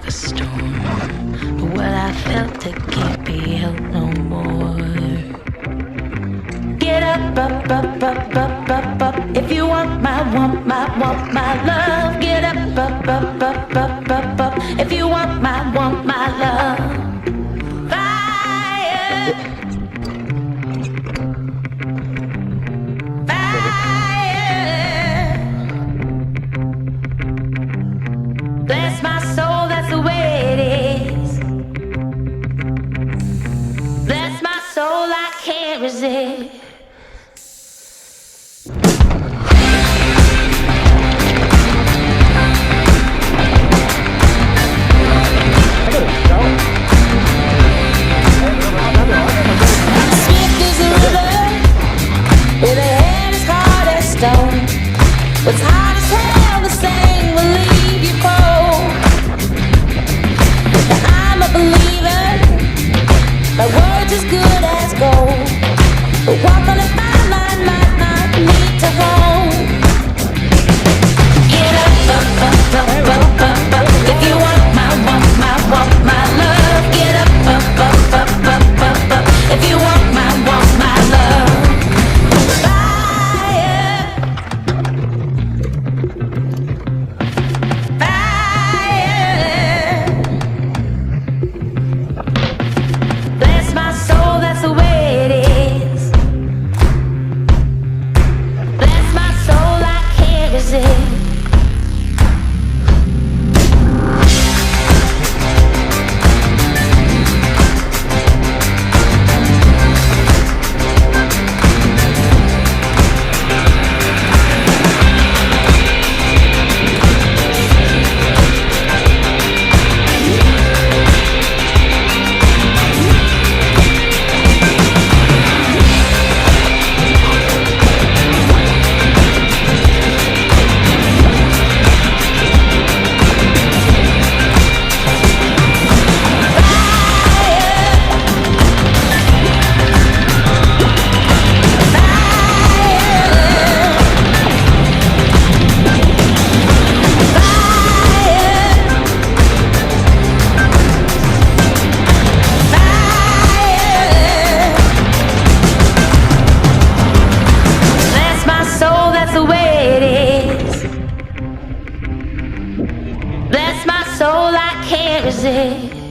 like a storm. But what I felt, it can't be held no more. Get up, up, up, up, up, up, up. If you want my love. Get up, up, up, up, up, up, up. If you want my love. Fire, fire. Bless my soul, that's the way it is. Bless my soul, I can't resist. With a head as hard as stone, what's hard as hell, the same will leave you cold. Now I'm a believer, my word's as good as gold, but walk on a fine line might not need to hold. Get up, up, up, up, up, up, up. If you want my love. Get up, up, up, up, up, up, up. If you want my love. Bless my soul, I can't resist.